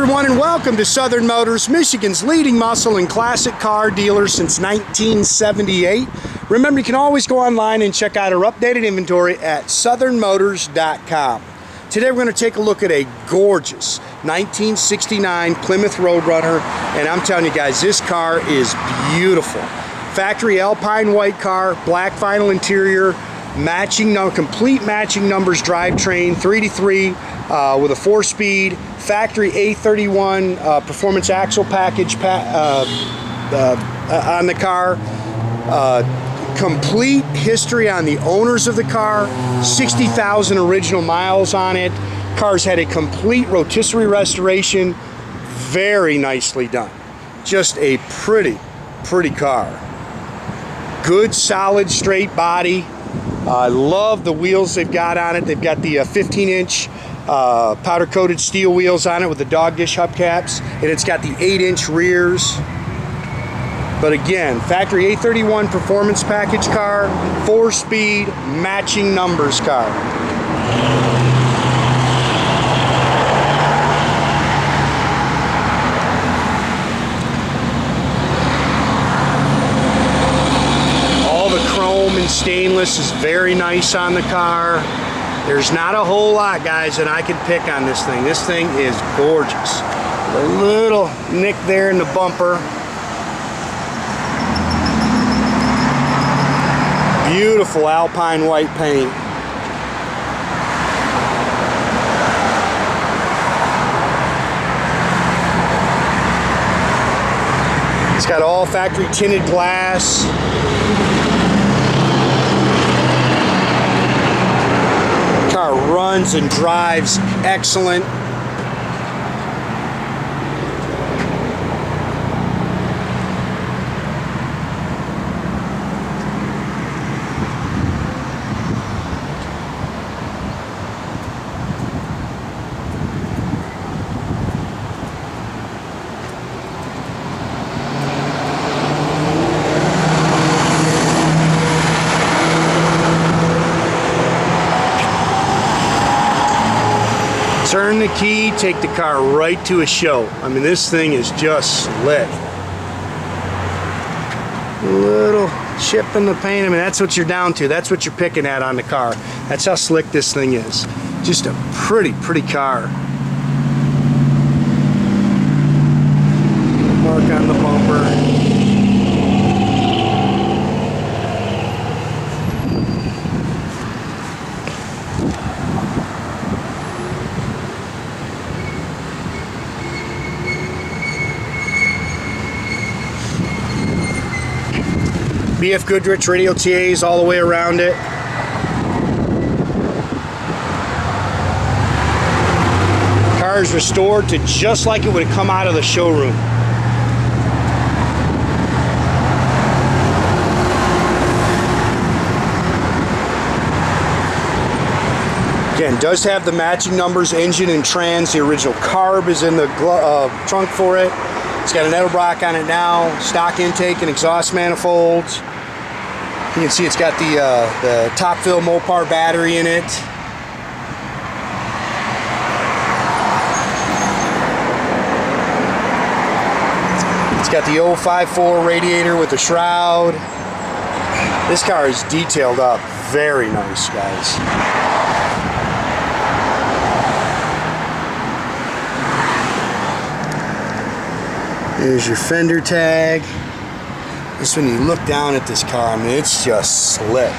everyone, and welcome to Southern Motors, Michigan's leading muscle and classic car dealer since 1978. Remember, you can always go online and check out our updated inventory at southernmotors.com. Today we're going to take a look at a gorgeous 1969 Plymouth Roadrunner, and I'm telling you guys, this car is beautiful. Factory Alpine white car, black vinyl interior, complete matching numbers drivetrain, 3-3 with a 4-speed, factory A31 performance axle package on the car. Complete history on the owners of the car, 60,000 original miles on it. Car's had a complete rotisserie restoration, very nicely done. Just a pretty car. Good, solid, straight body. I love the wheels they've got on it. They've got the 15-inch powder-coated steel wheels on it with the dog dish hubcaps, and it's got the 8-inch rears. But again, factory A31 performance package car, 4-speed, matching numbers car. And stainless is very nice on the car. There's not a whole lot, guys, that I can pick on this thing. This thing is gorgeous. A little nick there in the bumper. Beautiful Alpine white paint. It's got all factory tinted glass. Car runs and drives excellent. Turn the key, take the car right to a show. I mean, this thing is just slick. Little chip in the paint. I mean, that's what you're down to. That's what you're picking at on the car. That's how slick this thing is. Just a pretty car. Mark on the bumper. BF Goodrich Radial TAs all the way around it. Car is restored to just like it would have come out of the showroom. Again, does have the matching numbers, engine and trans. The original carb is in the trunk for it. It's got an Edelbrock on it now, stock intake and exhaust manifolds. You can see it's got the top fill Mopar battery in it. It's got the 054 radiator with the shroud. This car is detailed up very nice, guys. There's your fender tag. Just when you look down at this car, I mean, it's just slick.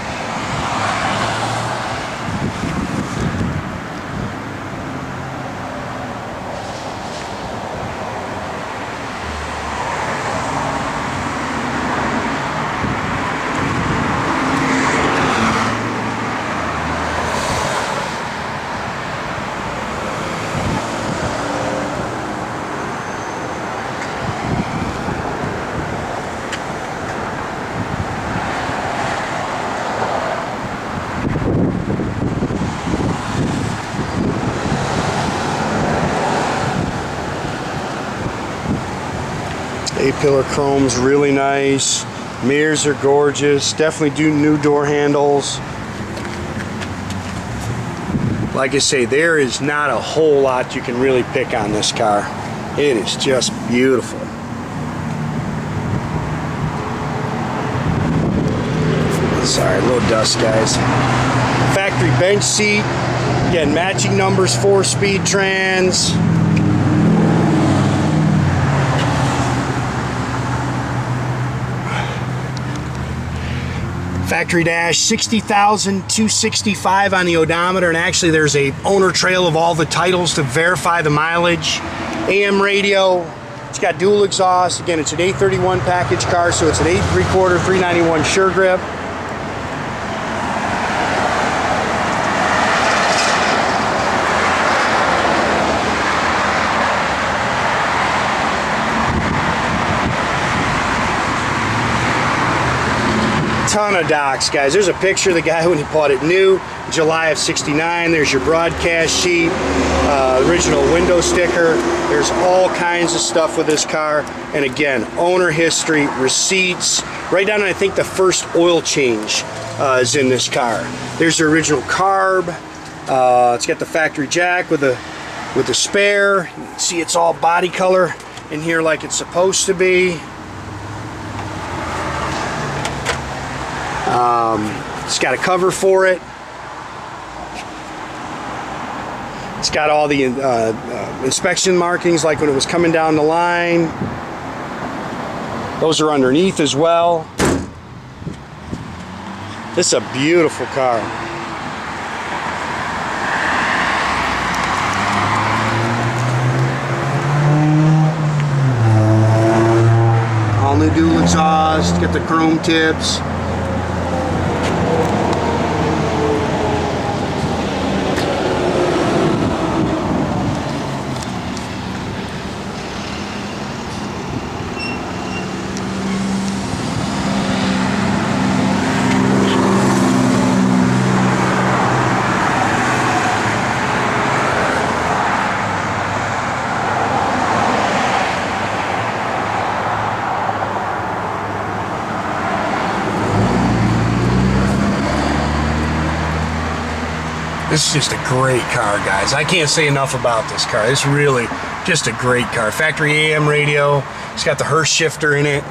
A-pillar chrome's really nice. Mirrors are gorgeous. Definitely do new door handles. Like I say, there is not a whole lot you can really pick on this car. It is just beautiful. Sorry, a little dust, guys. Factory bench seat. Again, matching numbers, 4-speed trans. Factory dash, 60,265 on the odometer, and actually there's a owner trail of all the titles to verify the mileage. AM radio. It's got dual exhaust. Again, it's an A31 package car, so it's an 8 3/4 391 sure grip. Ton of docks, guys. There's a picture of the guy when he bought it new, July of '69. There's your broadcast sheet, original window sticker. There's all kinds of stuff with this car. And again, owner history, receipts, right down to I think the first oil change is in this car. There's the original carb. It's got the factory jack with the spare. You can see it's all body color in here like it's supposed to be. It's got a cover for it. It's got all the inspection markings like when it was coming down the line. Those are underneath as well. This is a beautiful car. All new dual exhaust, get the chrome tips. This is just a great car, guys. I can't say enough about this car. It's really just a great car. Factory AM radio. It's got the Hurst shifter in it.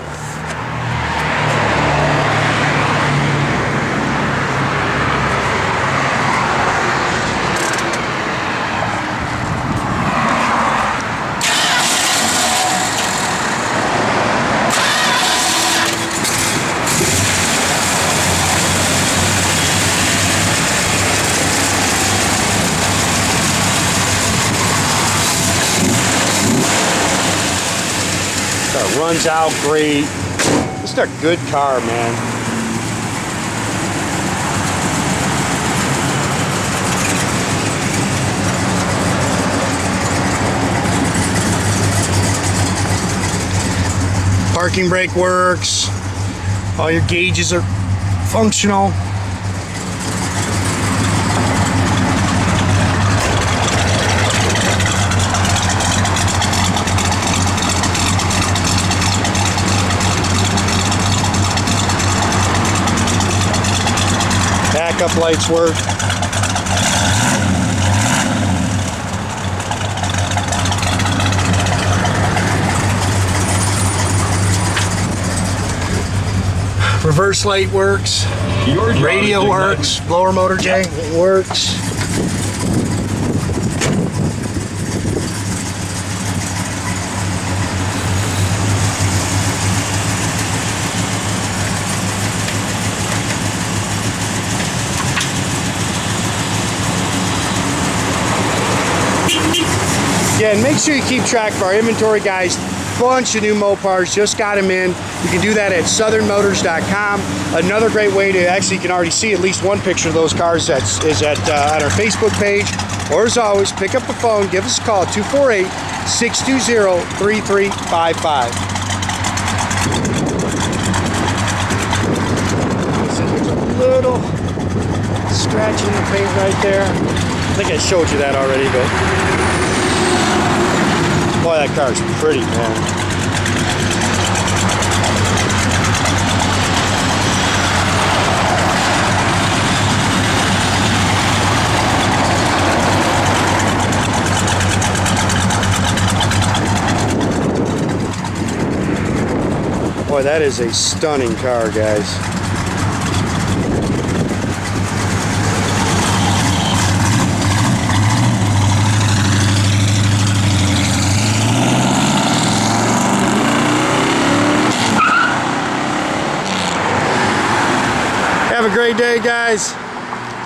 Runs out great. Just a good car, man. Parking brake works. All your gauges are functional. Backup lights work. Reverse light works. Radio works. Blower motor jack works. Yeah, and make sure you keep track of our inventory, guys. Bunch of new Mopars, just got them in. You can do that at southernmotors.com. Another great way to, actually, you can already see at least one picture of those cars that is at on our Facebook page. Or as always, pick up the phone, give us a call, 248-620-3355. So there's a little scratch in the paint right there. I think I showed you that already, but boy, that car's pretty, man. Boy, that is a stunning car, guys. Have a great day, guys.